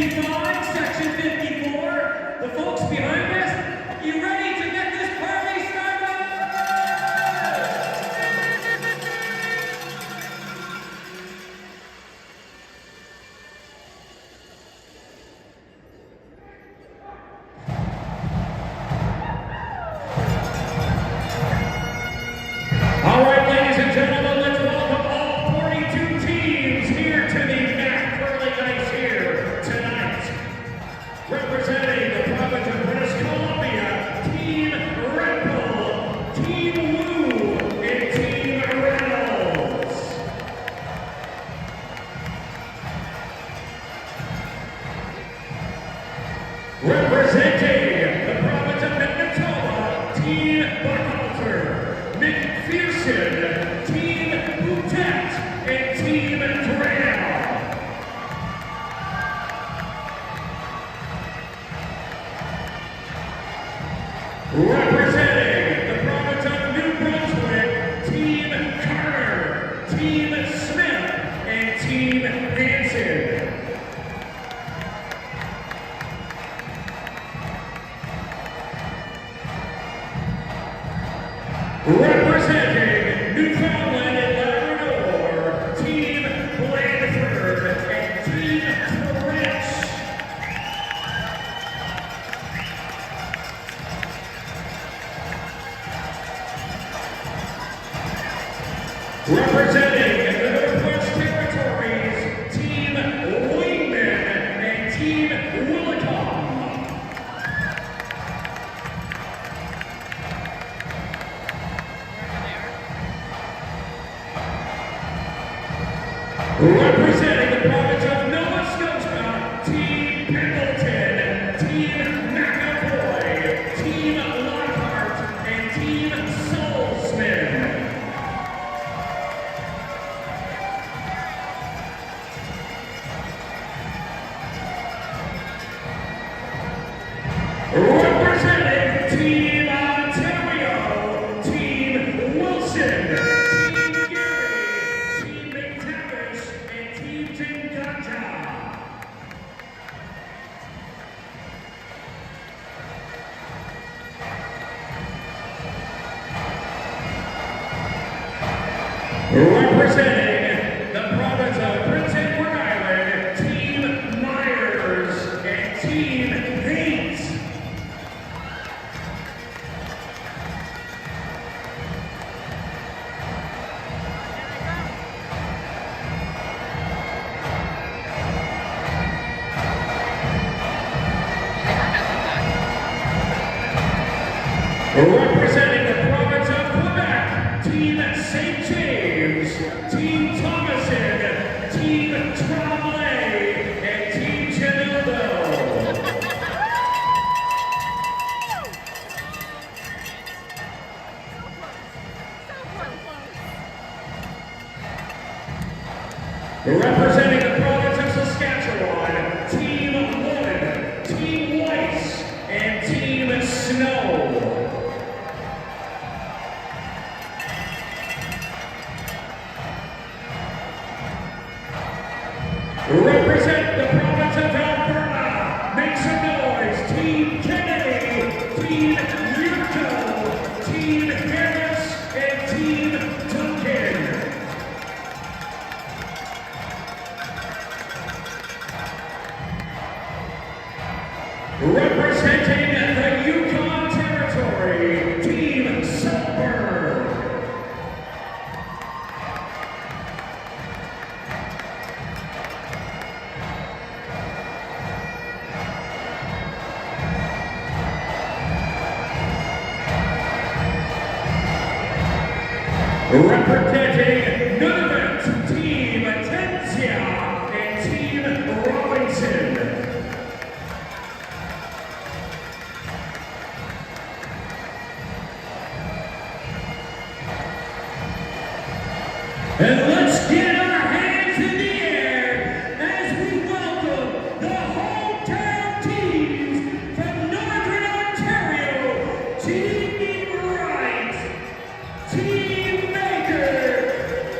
55, section 54. The folks behind us, you ready to get this party started? All right, ladies and gentlemen, let's welcome all 42 teams here to the MAC Curling Ice here tonight. Representing the province of British Columbia, Team Red Bull, Team Woo, and Team Reynolds. Representing the province of Manitoba, Team Buckhalter, McPherson, Team Boutet, and Team Trail. Representing the province of New Brunswick, Team Carter, Team Smith, and Team Hanson. Representing Newfoundland and Labrador, Team Blandford and Team Torrance. Representing the Northwest Territories, Team Wingman and Team Willicom. Representing the province of Nova Scotia, Team Pendleton, Team McAvoy, Team Lockhart, and Team Solzman. Representing Team Ontario, Team Wilson, Team Gary, Team McTavish, and Team Tingaja. Representing the province of Prince Edward Island, Team Myers and Team Hayes. Representing the province of Quebec, Team St. James, Team Thomason, Team Tremblay, and Team Chenildo. Representing the province of Saskatchewan, Team Wood, Team Weiss, and Team Snow. Represent the province of Alberta, make some noise, Team Kennedy, Team Yurko, Team Harris, and Team Duncan. Representing the Yukon Territory, Team Saltburn. Representing Nunavut, Team Atencia and Team Robinson. And let's get our hands in the air as we welcome the hometown teams from Northern Ontario, Team Wright, Team Baker,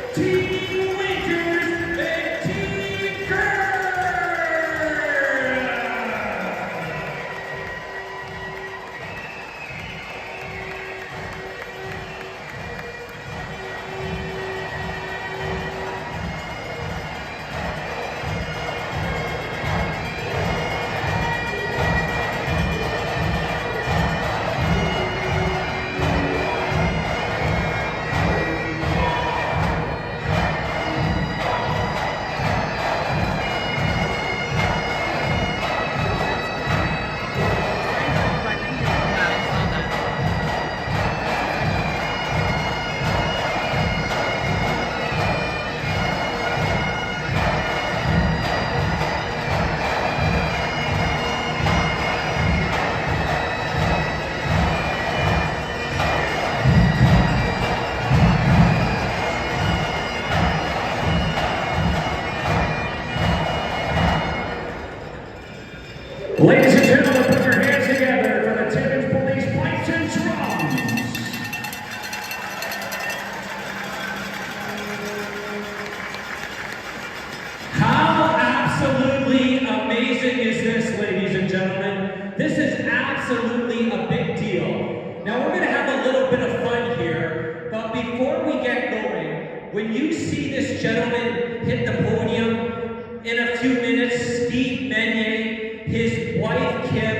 amazing is this, ladies and gentlemen? This is absolutely a big deal. Now we're going to have a little bit of fun here, but before we get going, when you see this gentleman hit the podium in a few minutes, Steve Meunier, his wife Kim,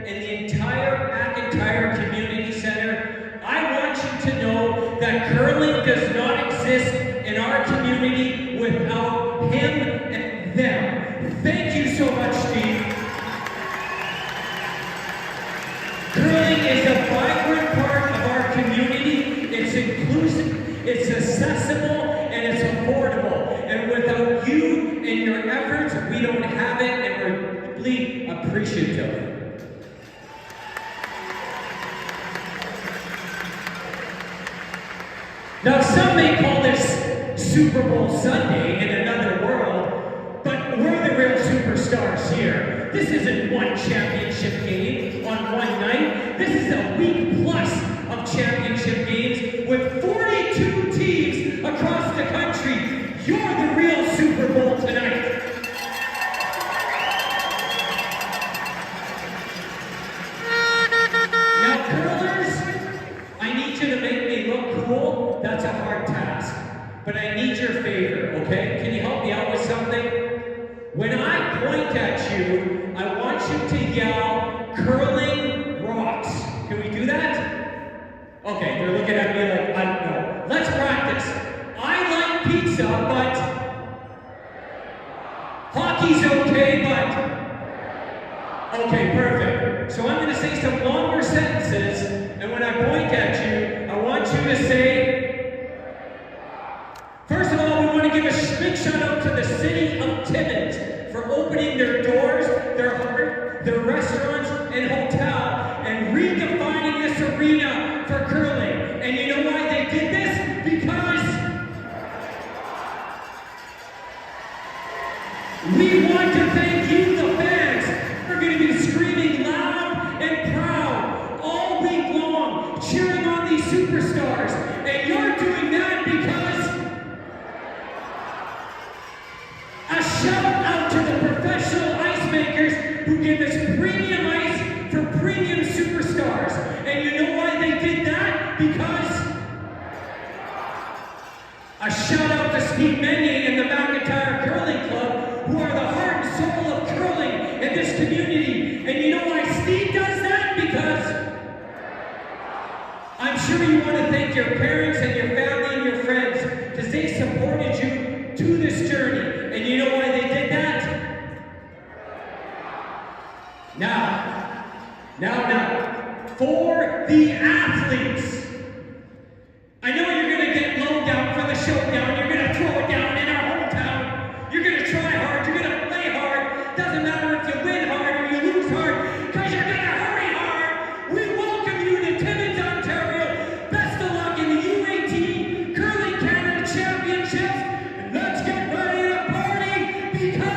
and the entire McIntyre Community Center, I want you to know that curling does not exist in our community without him and them. Thank you so much, Steve. Curling is a vibrant part of our community. It's inclusive, it's accessible, and it's affordable. And without you and your efforts, we don't have it, and we're deeply appreciative. Now, some may call this Super Bowl Sunday in another world, but we're the real superstars here. This isn't one championship game on one night. This is a week plus of championship games with 42 teams across the country. You're the real Super Bowl tonight. Now, curlers, I need you to make me look cool. That's a hard task. But I need your favor, okay? Can you help me out with something? When I point at you, I want you to yell, "Curling rocks." Can we do that? Okay, they're looking at me like, I don't know. Let's practice. I like pizza, but hockey's okay, but... Okay, perfect. So I'm going to say some longer sentences, and when I point at you, I want you to say... First of all, we want to give a big shout out to the city of Timmins for opening their doors, their heart, their restaurants, and hotel, and redefining this arena for curling. And you know why they did this? Because we want to thank you, the fans. We're going to be screaming loud and proud all week long, cheering on these superstars. And you're doing that because a shout out to the professional ice makers who give us premium ice for premium superstars. And you know why they did that? Because a shout out to Steve Meunier and the McIntyre Curling Club, who are the heart and soul of curling in this community. And you know why Steve does that? Because I'm sure you want to thank your parents and your family and your friends because they supported you to this journey. And you know why they did that? Now, for the athletes. I know you're going to get low down for the showdown. You're going to throw it down in our hometown. You're going to try hard. You're going to play hard. Doesn't matter if you win hard or you lose hard, because you're going to hurry hard. We welcome you to Timmins, Ontario. Best of luck in the U18 Curling Canada Championships. And let's get ready to party because...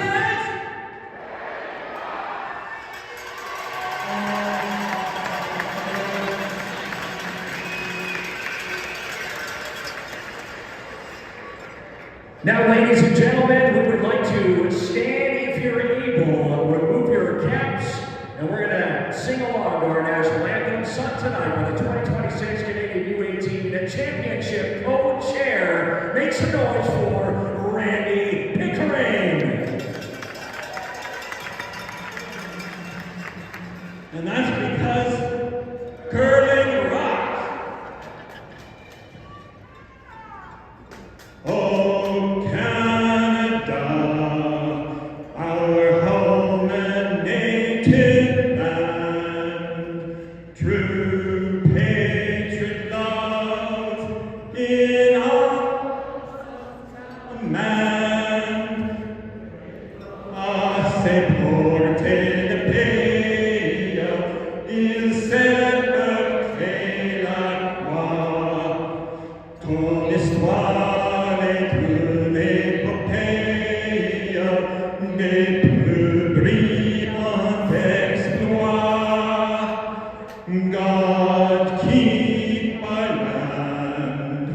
Now, ladies and gentlemen, we would like to stand, if you're able, remove your caps, and we're going to sing along to our national anthem, sung tonight by the 2026 Canadian U18 Championship co-chair. Make some noise for Randy Pickering. And that's because curling rocks. Oh, Canada, our home and native land, true patriot love in our man. Se porte de paix, il s'est fait la croix, ton histoire est une épopée des plus brillants exploits. God keep our land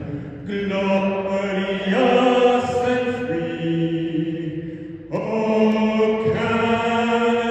glorious and free. Oh, Canada.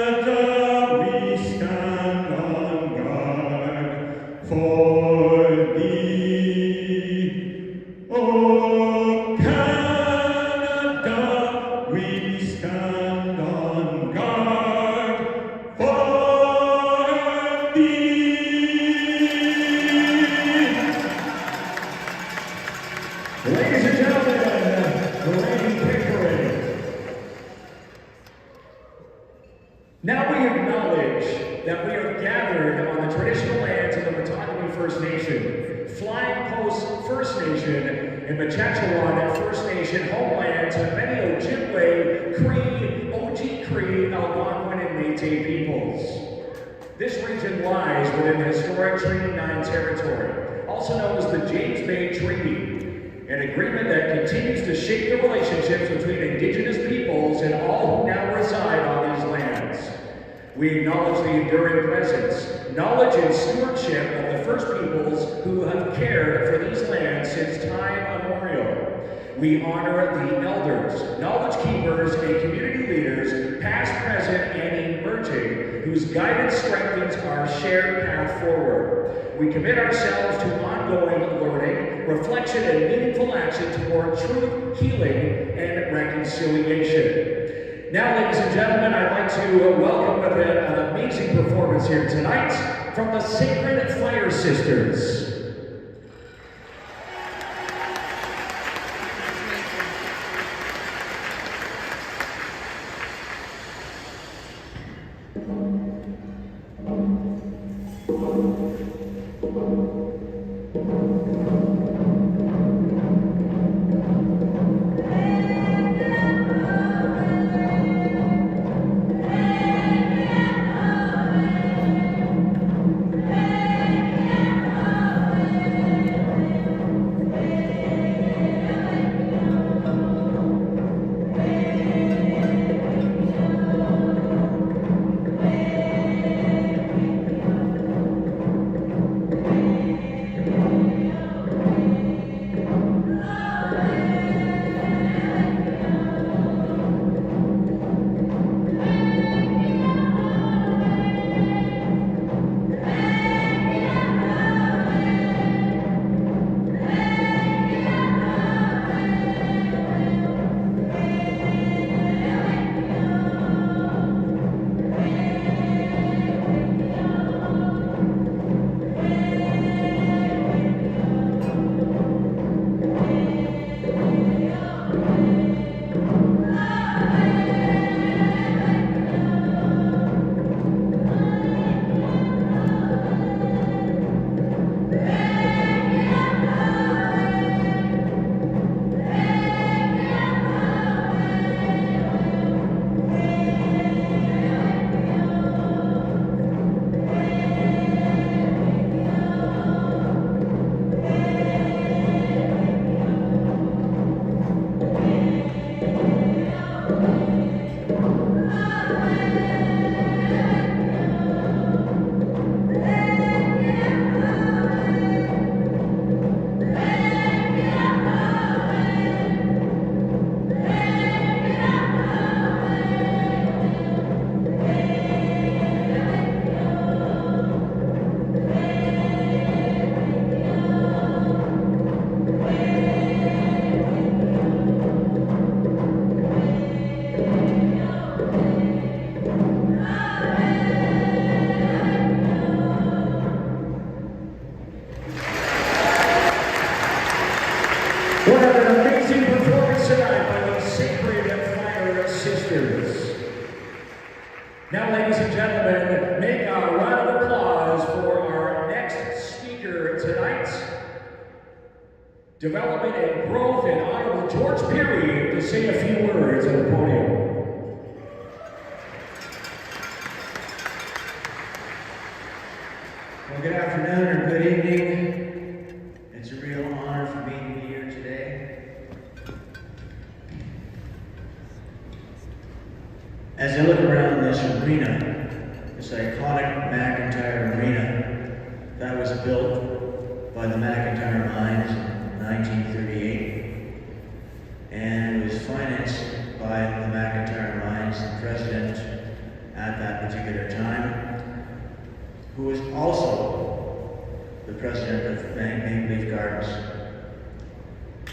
Now we acknowledge that we are gathered on the traditional lands of the Matagami First Nation, Flying Post First Nation, and Machachawan First Nation homelands of many Ojibwe, Cree, Oji Cree, Algonquin, and Métis peoples. This region lies within the historic Treaty 9 territory, also known as the James Bay Treaty, an agreement that continues to shape the relationships between Indigenous peoples and all who now reside on these lands. We acknowledge the enduring presence, knowledge, and stewardship of the First Peoples who have cared for these lands since time immemorial. We honor the elders, knowledge keepers, and community leaders, past, present, and emerging, whose guidance strengthens our shared path forward. We commit ourselves to ongoing learning, reflection, and meaningful action toward truth, healing, and reconciliation. Now, ladies and gentlemen, I'd like to welcome an amazing performance here tonight from the Sacred Fire Sisters. What an amazing performance tonight by the Sacred Fire Sisters. Now, ladies and gentlemen, make a round of applause for our next speaker tonight. Development and growth in Honorable George Peary to say a few words at the podium. Well, good afternoon or good evening. It's a real honor for me to be here today. As I look around this arena, this iconic McIntyre Arena that was built by the McIntyre Mines in 1938, and it was financed by the McIntyre Mines, the president at that particular time, who was also the president of Maple Leaf Gardens.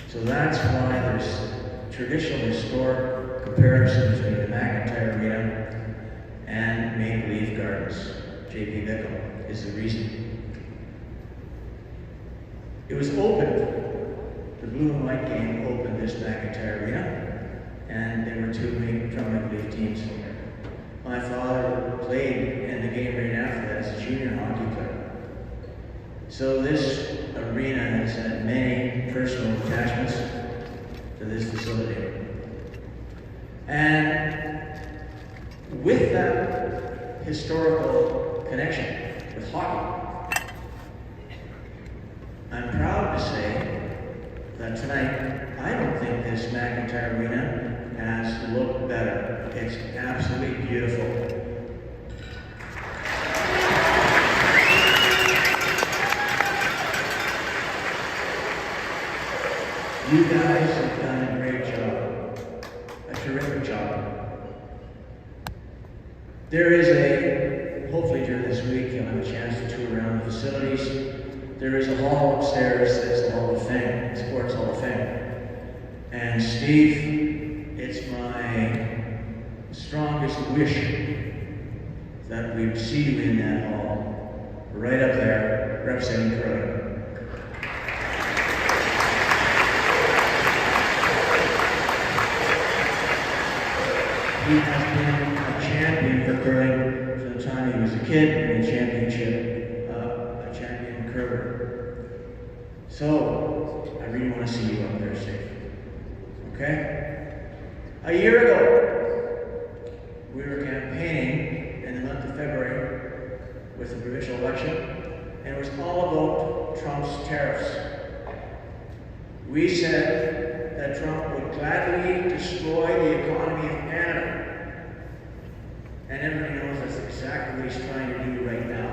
So that's why there's traditional historic comparison between the McIntyre Arena and Maple Leaf Gardens. J.P. Mickle is the reason. It was opened, the blue and white game opened this McIntyre Arena, and there were two main Maple Leaf teams. My father So this arena has had many personal attachments to this facility. And with that historical connection with hockey, I'm proud to say that tonight, I don't think this McIntyre Arena has looked better. It's absolutely beautiful. You guys have done a great job, a terrific job. There is hopefully during this week you'll have a chance to tour around the facilities. There is a hall upstairs that's the Hall of Fame, Sports Hall of Fame. And Steve, it's my strongest wish that we see you in that hall, right up there, representing curling. He has been a champion for curling from the time he was a kid, and a champion curler. So, I really want to see you up there, Steve. Okay? A year ago, we were campaigning in the month of February with the provincial election, and it was all about Trump's tariffs. We said that Trump would gladly destroy the economy of Canada. And everybody knows that's exactly what he's trying to do right now.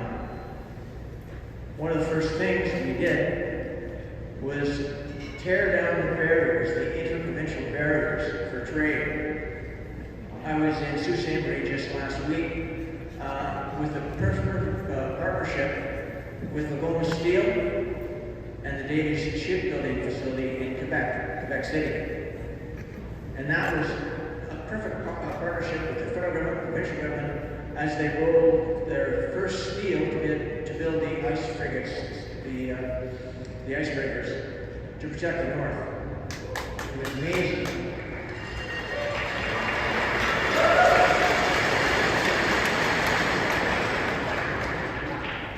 One of the first things we did was tear down the barriers, the interprovincial barriers for trade. I was in Sault Ste. Marie just last week with a perfect partnership with Laguna Steel and the Davies Shipbuilding Facility in Quebec City. And that was a perfect partnership with the federal government, provincial government, as they rolled their first steel to build the ice frigates, the icebreakers, to protect the north. It was amazing.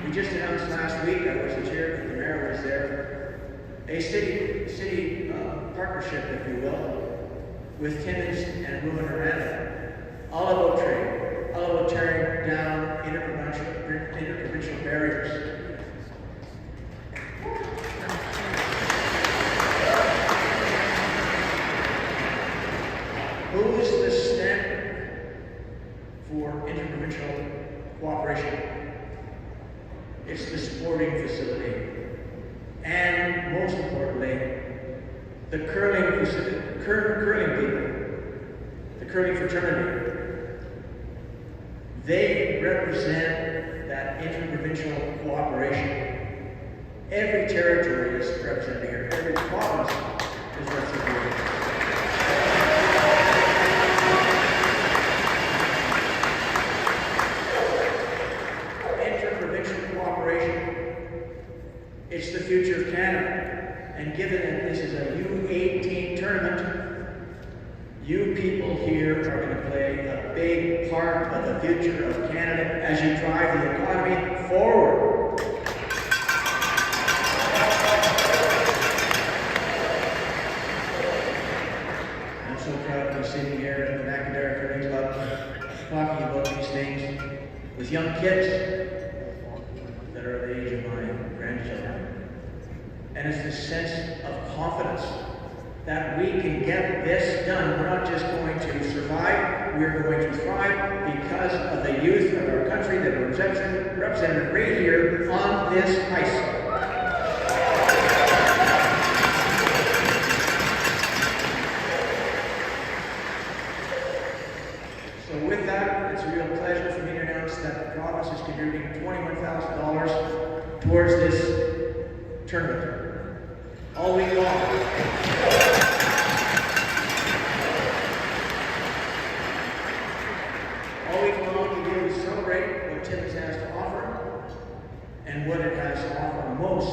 We just announced last week, I wasn't here, but the mayor was there, a city partnership, if you will, with Timmins and Rouyn-Noranda, all about trade, all about tearing down interprovincial barriers. Who's the standard for interprovincial cooperation? It's the sporting facility. And most importantly, the curling facility, curling people, the curling fraternity. They represent that interprovincial cooperation. Every territory is represented here. Every province is represented here. It's the future of Canada. And given that this is a U18 tournament, you people here are going to play a big part of the future of Canada as you drive the economy forward. I'm so proud to be sitting here at the McIntyre Curling Club talking about these things with young kids that are the age of my grandchildren. And it's this sense of confidence that we can get this done. We're not just going to survive, we're going to thrive because of the youth of our country that are represented right here on this ice. So with that, it's a real pleasure for me to announce that the province is contributing $21,000 towards this tournament. All week long. All week long, we will celebrate what Timmins has to offer, and what it has to offer most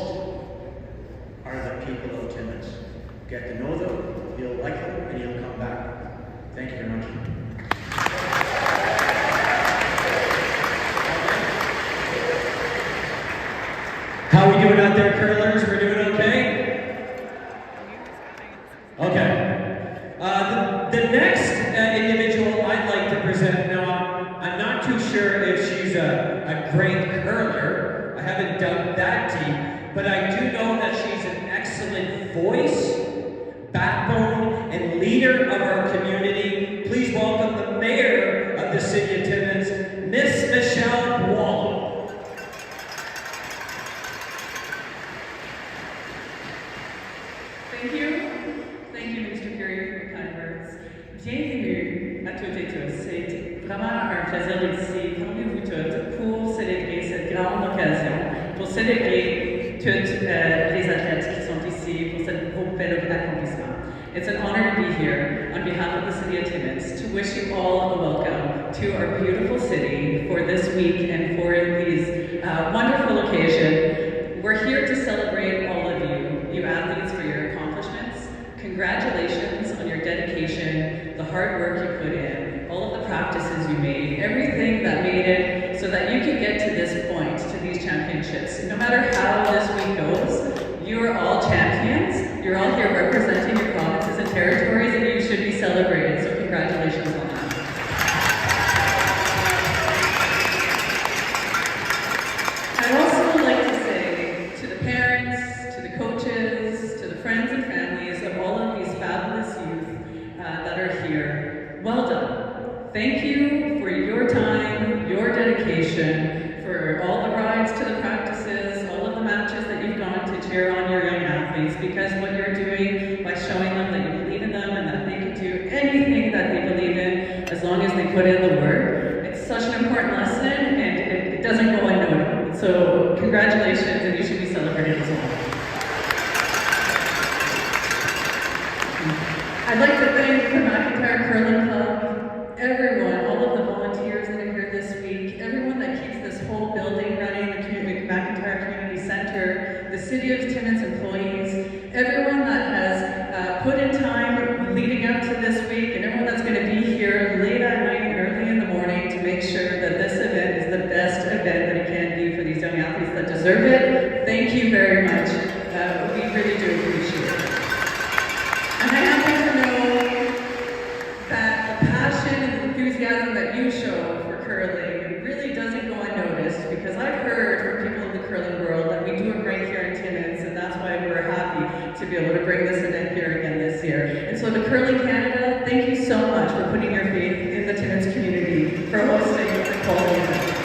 are the people of Timmins. Get to know them, you'll like them, and you'll come back. Thank you very much. How are we doing out but I do know that she's an excellent voice, backbone, and leader of our community. Please welcome the mayor of the city of Timmins, Miss Michelle Boutet. Thank you, Mr. Perry, for your kind words. Bienvenue à toutes et tous. C'est vraiment un plaisir d'être ici parmi vous toutes pour célébrer cette grande occasion, pour célébrer toutes les athlètes qui sont ici pour ce bel accomplissement. It's an honor to be here on behalf of the City of Timmins to wish you all a welcome to our beautiful city for this week and for these wonderful occasion. We're here to celebrate all of you athletes, for your accomplishments. Congratulations on your dedication, the hard work you put in, all of the practices you made, everything that made it so that you could get to this point, to these championships. No matter how this week goes, you are all champions. You're all here representing your provinces and territories, and you should be celebrated. So congratulations on that. I'd also like to say to the parents, to the coaches, to the friends and families of all of these fabulous youth that are here, well done. Thank you for your time, your dedication, for all the rides to the practices, all of the matches that you've gone to cheer on your young athletes, because what you're doing by showing them that you believe in them and that they can do anything that they believe in as long as they put in the work, it's such an important lesson and it doesn't go unnoticed. So congratulations, and you should be celebrated as well. I'd like to thank the McIntyre Curling Club, everyone, all of the volunteers that are here this week, everyone that keeps this whole building running, the McIntyre Community Center, the City of Timmins employees, everyone that has put in time leading up to this week, and everyone that's going to be here late at night and early in the morning to make sure that this event is the best event that it can be for these young athletes that deserve it. Thank you very much. We really do appreciate it. And I happen to know that the passion and enthusiasm that you show for curling really doesn't go unnoticed, because I've heard from people in the curling world that we do it right here in Timmins, and that's why we're happy to be able to bring this event here again this year. And so to Curling Canada, thank you so much for putting your faith in the Timmins community, for hosting the quality event.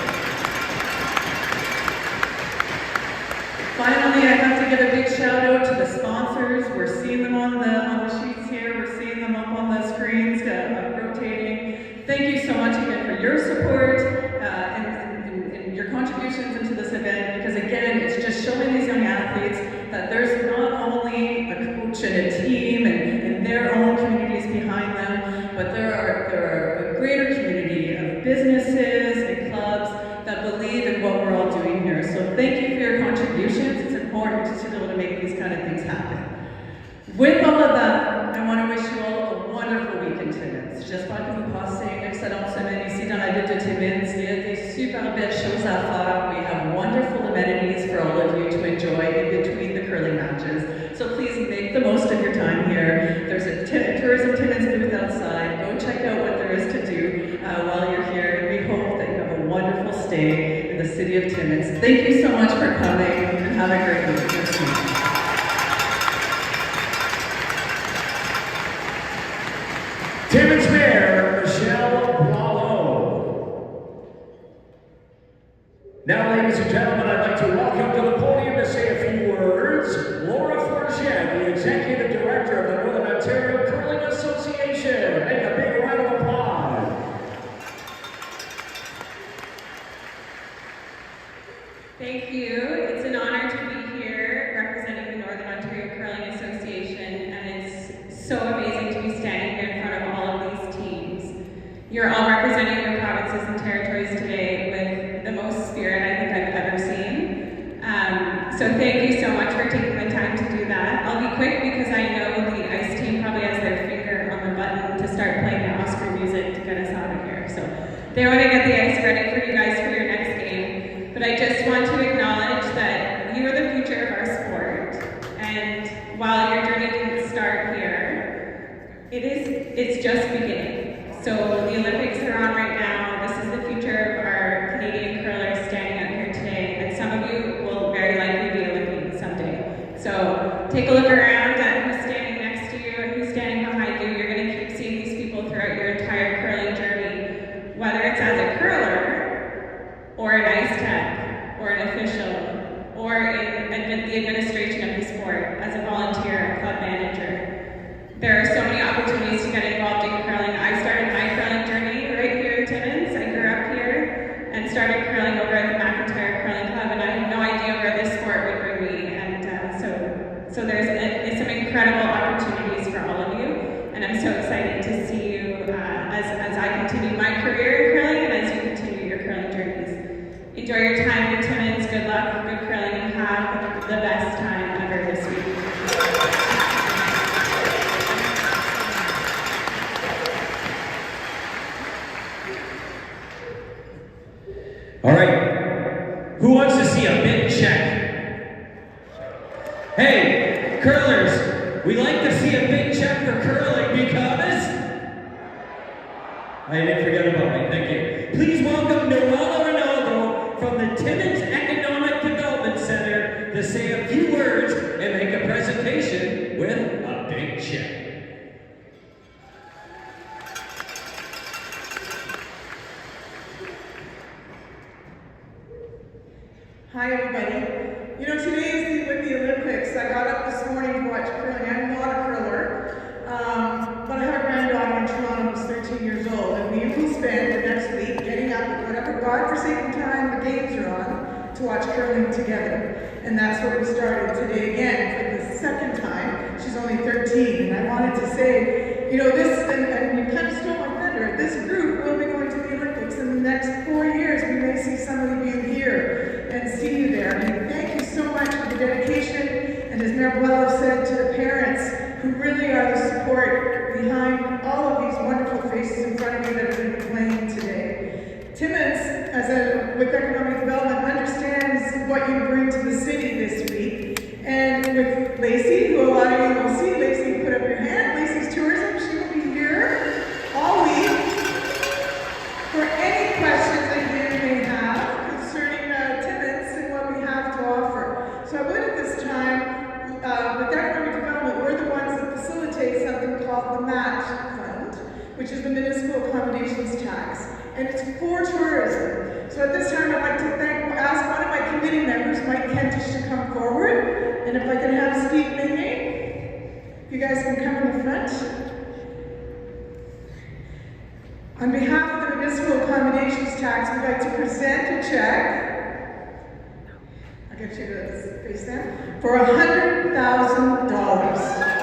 Finally, I have to give a big shout out to the sponsors. We're seeing them on the sheets here. We're seeing them up on the screens rotating. Thank you so much again for your support and your contributions into this event, because again, it's just showing these young athletes that there's not only a coach and a team and their own communities behind them, but there are a greater community of businesses and clubs that believe in what we're all doing here. So thank you for your contributions. It's important to be able to make these kind of things happen. With all of that, I want to wish you all a wonderful week in Timmins. J'espère que vous passez une excellente semaine ici dans la ville de Timmins. Il y a des super belles choses à faire. We have wonderful amenities for all of you to enjoy in between the curling matches. So please make the most of your time here. There's a Tourism Timmins booth outside. Go check out what there is to do while you're here. And we hope that you have a wonderful stay in the city of Timmins. Thank you so much for coming, and have a great week. Timmins Mayor Michelle Boutet. Now, ladies and gentlemen, I'd like to welcome to the podium to say a few words, Laura Forget, the Executive Director of the Northern Ontario Curling Association. Make a big round of applause. Thank you. It's an honor to be here representing the Northern Ontario Curling Association, and it's so amazing to be standing here in front of all of these teams. You're all representing your provinces and territories today with the most spirit I think I've ever seen. So thank you so much for taking the time to do that. I'll be quick because I know the ICE team probably has their finger on the button to start playing the Oscar music to get us out of here. So they want to get the ice ready for you guys for your next game. But I just want to acknowledge that you are the future of our sport. And while your journey didn't start here, it's just beginning. So the Olympics are on right now. This is the future of our Canadian curlers standing out here today. And some of you will very likely be Olympians All right, who wants to see a big check? Hey, curlers, we like to see a big check for curling because... I didn't forget about me, thank you. Please welcome Noella Ronaldo from the Timmins Economic Development Center to say a few words and make a presentation with a big check. Hi everybody. You know, today is with the Olympics. I got up this morning to watch curling. I'm not a curler, but I have a granddaughter in Toronto who's 13 years old, and we will spend the next week getting up at whatever godforsaken time the games are on to watch curling together. And that's what we started today again for the second time. She's only 13, and I wanted to say, you know, this, and you kind of stole my thunder, this group will be going to the Olympics in the next 4 years. We may see some of you here and see you there. And thank you so much for the dedication, and as Mayor Boutet said, to the parents who really are the support behind all of these wonderful faces in front of you that have been playing today. Timmins, with economic development, understands what you bring to the city this week. And with Lacey, who a lot of you will see, Lacey, put up your hand. Lacey's tourism, she will be here all week for any questions that you may have concerning Timmins and what we have to offer. So I would at this time, with economic development, we're the ones that facilitate something called the Match Fund, which is the municipal accommodations tax, and it's for tourism. So at this time, I'd like to ask one of my committee members, Mike Kentish, to come forward, and if I can have Steve Mignet, if you guys can come in the front. On behalf of the municipal accommodations tax, we'd like to present a check. I'll get you to face that, for $100,000.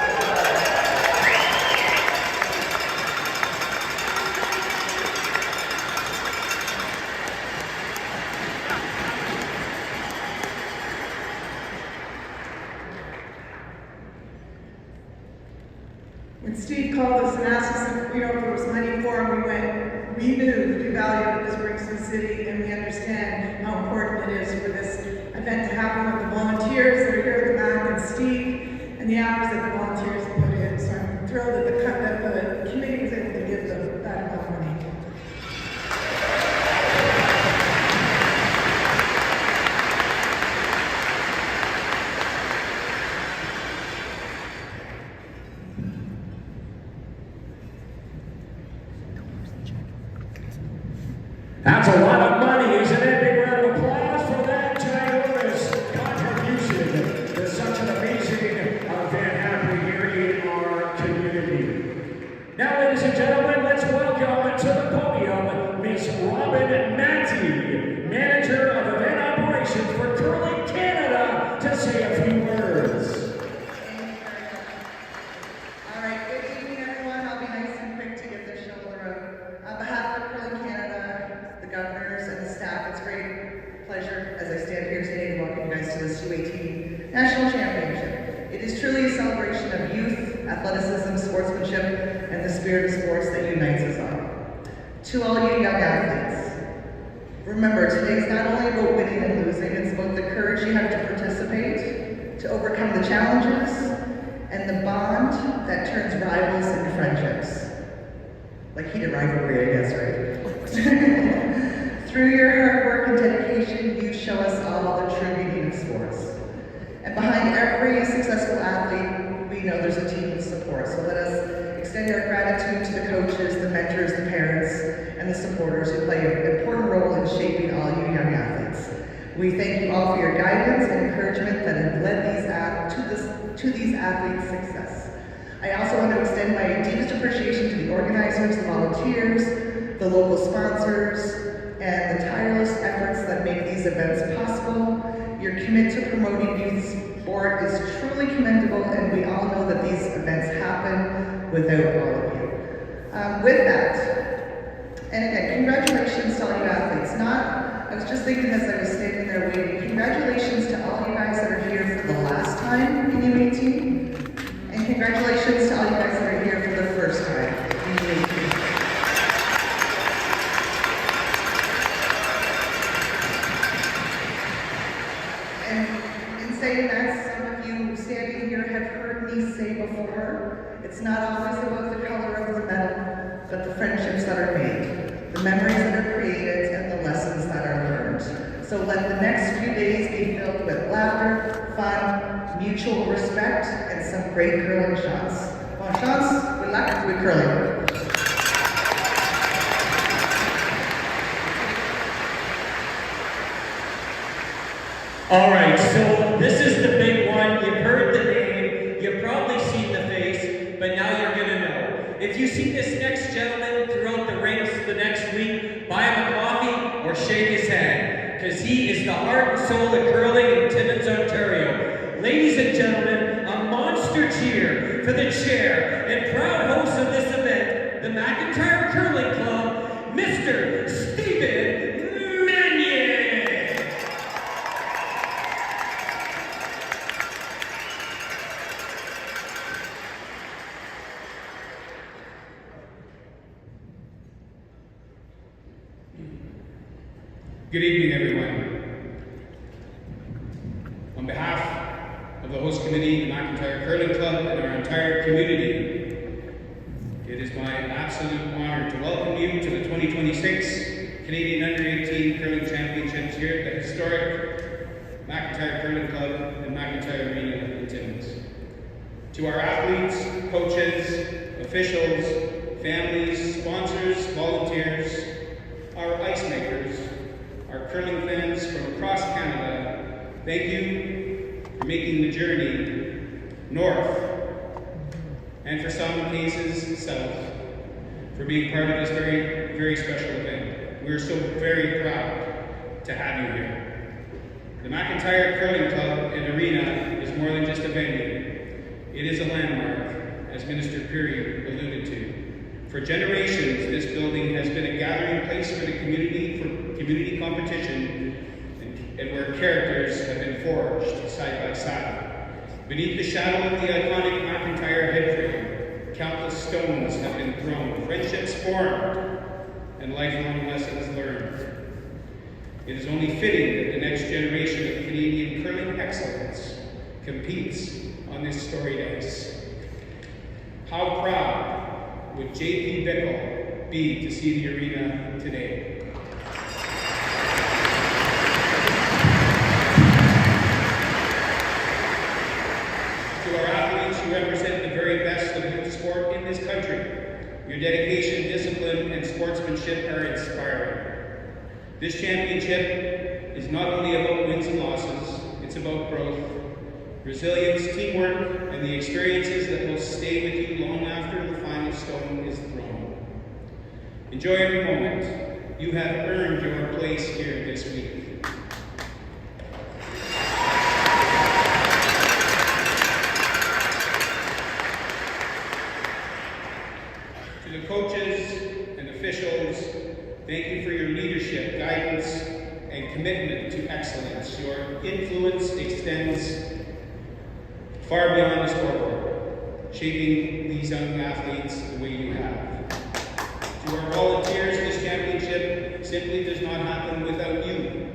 When Steve called us and asked us if, if there was money for him, we knew the value that this brings to the city, and we understand how important it is for this event to happen with the volunteers that are here at the back, and Steve, and the hours that the volunteers have put in. So I'm thrilled that the committee was able to give them that amount of money. That's a lot of money, isn't it? Big round of applause for that ginormous contribution to such an amazing event happening here in our community. Now, ladies and gentlemen, let's welcome to the podium Miss Robin Matty, Manager of Event Operations for Curling Canada, to say a few words. All right, good evening, everyone. I'll be nice and quick to get this show on the road. On behalf of Curling Canada, the governors and the staff, it's a great pleasure as I stand here today to welcome you guys to this U18 National Championship. It is truly a celebration of youth, athleticism, sportsmanship, and the spirit of sports that unites us all. To all you young athletes, remember, today is not only about winning and losing, it's about the courage you have to participate, to overcome the challenges, and the bond that turns rivals into friendships. Like heated rivalry, I guess, right? Through your hard work and dedication, you show us all the true meaning of sports. And behind every successful athlete, we know there's a team of support. So let us extend our gratitude to the coaches, the mentors, the parents, and the supporters who play an important role in shaping all you young athletes. We thank you all for your guidance and encouragement that have led to these athletes' success. I also want to extend my deepest appreciation to the organizers, the volunteers, the local sponsors, and the tireless efforts that make these events possible. Your commitment to promoting youth sport is truly commendable, and we all know that these events happen without all of you. With that, and again, congratulations to all you athletes. I was just thinking as I was standing there waiting, congratulations to all you guys that are here for the last time in U18, and congratulations to all you guys that are here for the first time in U18. It's not always about the color of the medal, but the friendships that are made, the memories that are created, and the lessons that are learned. So let the next few days be filled with laughter, fun, mutual respect, and some great curling shots. Bon chance, good luck with curling. All right, so this is the big one. You've heard the name, you've probably seen the face, but now you're gonna know. If you see this next gentleman throughout the rinks the next week, buy him a coffee or shake his hand, because he is the heart and soul of curling in Timmins, Ontario. Ladies and gentlemen, a monster cheer for the chair and proud host of this event, the McIntyre Curling Club, Mr. Stephen Manion. Good evening, everyone. On behalf of the host committee, the McIntyre Curling Club, and our entire community, it is my absolute honor to welcome you to the 2026 Canadian Under-18 Curling Championships here at the historic McIntyre Curling Club and McIntyre Arena in Timmins. To our athletes, coaches, officials, families, sponsors, volunteers, our ice makers, our curling fans from across Canada, thank you for making the journey north, and for some cases, south, for being part of this very, very special event. We are so very proud to have you here. The McIntyre Curling Club and Arena is more than just a venue. It is a landmark, as Minister Peary alluded to. For generations, this building has been a gathering place for the community, for community competition, and where characters have been forged side by side. Beneath the shadow of the iconic McIntyre headframe, countless stones have been thrown, friendships formed, and lifelong lessons learned. It is only fitting that the next generation of Canadian curling excellence competes on this storied ice. How proud would J.P. Bickle be to see the arena today? To our athletes who represent the very best of youth sport in this country, your dedication, discipline, and sportsmanship are inspiring. This championship is not only about wins and losses, it's about growth, resilience, teamwork, and the experiences that will stay with you long after the final stone is thrown. Enjoy every moment. You have earned your place here this week. To the coaches and officials, thank you for your leadership, guidance, and commitment to excellence. Your influence extends far beyond the scoreboard, shaping these young athletes the way you have. To our volunteers, this championship simply does not happen without you.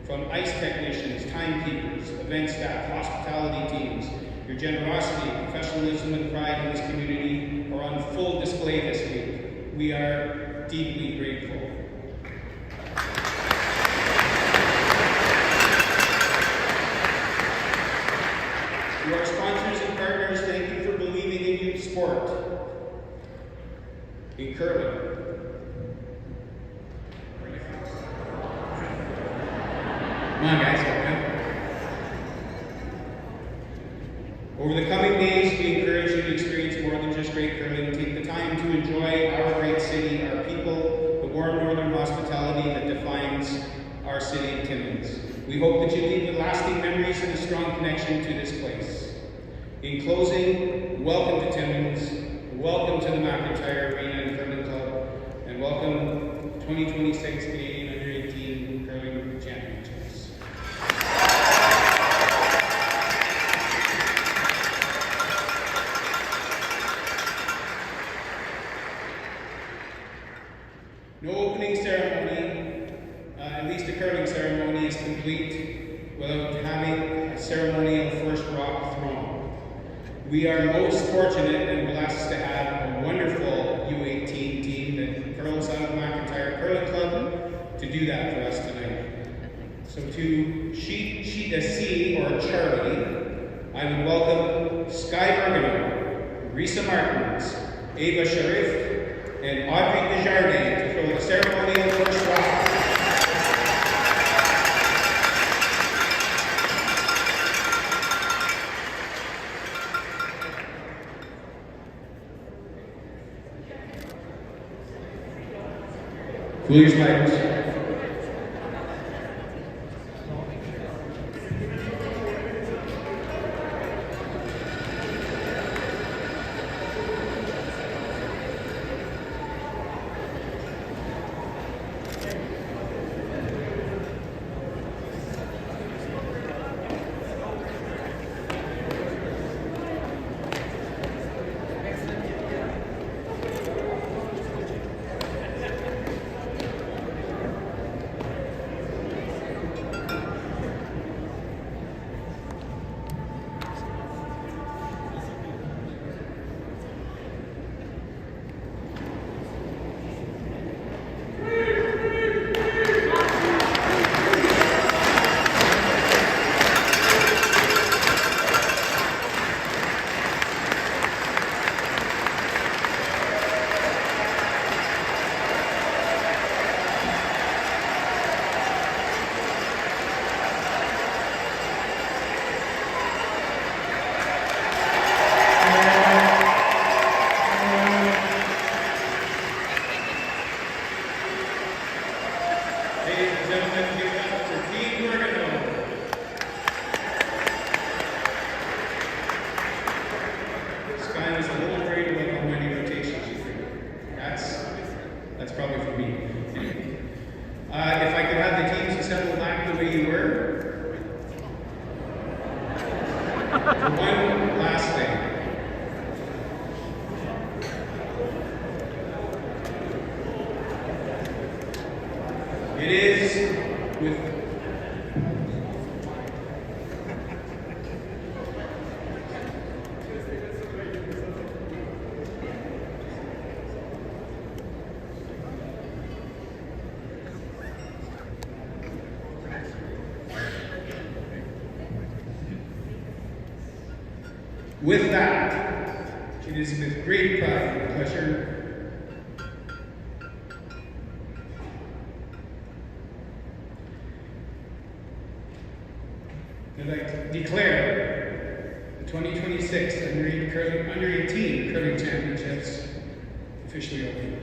From ice technicians, timekeepers, event staff, hospitality teams, your generosity, professionalism, and pride in this community are on full display this week. We are deeply grateful. To our sponsors and partners, thank you for believing in youth sport, in curling. Come on, guys. Over the coming days, we encourage you to experience more than just great curling. Take the time to enjoy our great city, our people, the warm northern hospitality that defines our city of Timmins. We hope that you leave with lasting memories and a strong connection to this place. In closing, welcome to Timmins, welcome to the McIntyre Arena and Curling Club, and welcome to 2026 Canadian Under-18 Curling Championships. No opening ceremony, at least the curling ceremony, is complete without having a ceremonial first rock thrown. We are most fortunate and blessed to have a wonderful U18 team that curls out of McIntyre Curling Club to do that for us tonight. So to sheet a C, or Charlie, I would welcome Sky Bergano, Risa Martins, Ava Sharif, and Audrey Desjardins to throw the ceremonial first round. Cool your spiders. With that, it is with great pride and pleasure that I declare the 2026 Under-18 Curling Championships officially open.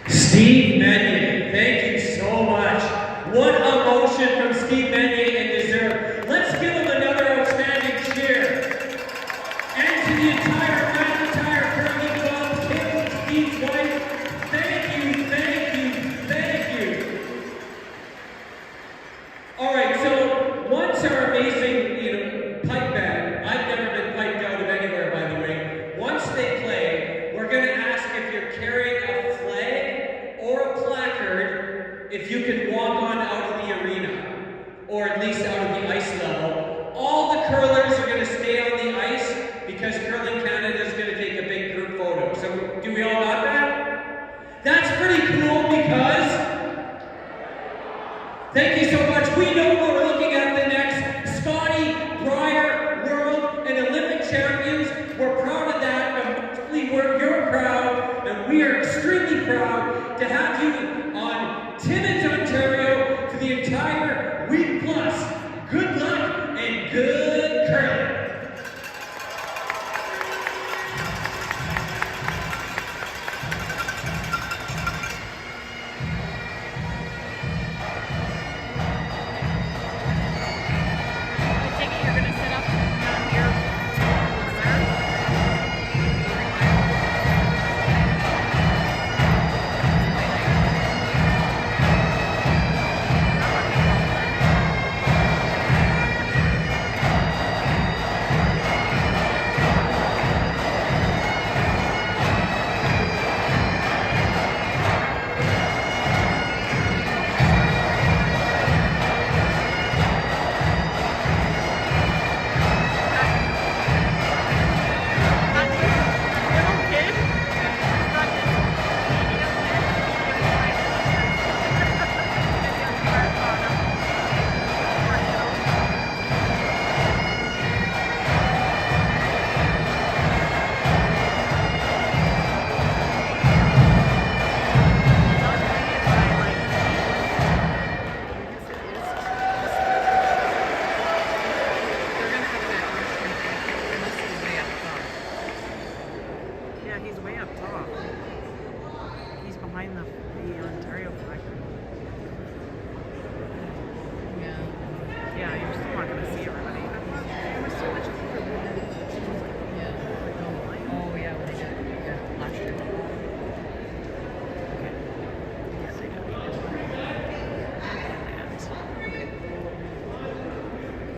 Steve Meunier, thank you so much. What emotion from Steve Meunier and deserve. Let's give him another outstanding cheer. And to the entire McIntyre Curling Club, Kim and Steve's wife, thank you, thank you, thank you. All right, so once our amazing, pipe band, I've never been piped out of anywhere, by the way. Once they play, we're going to ask if you're carrying a flag or a placard, if you can walk on out of the arena, or at least out of the ice level. All the curlers are going to stay on the ice because Curling Canada is going to take a big group photo. So do we all got that? That's pretty cool because, thank you so much. We know we're looking at the next Scotty Breyer World and Olympic champions. We're proud of that, and hopefully you're proud, and we are extremely proud to have you on Timmins, Ontario, for the entire week plus. Good luck and good curling. I take it you're going to sit up down here. behind the Ontario flag. Yeah. Yeah, you're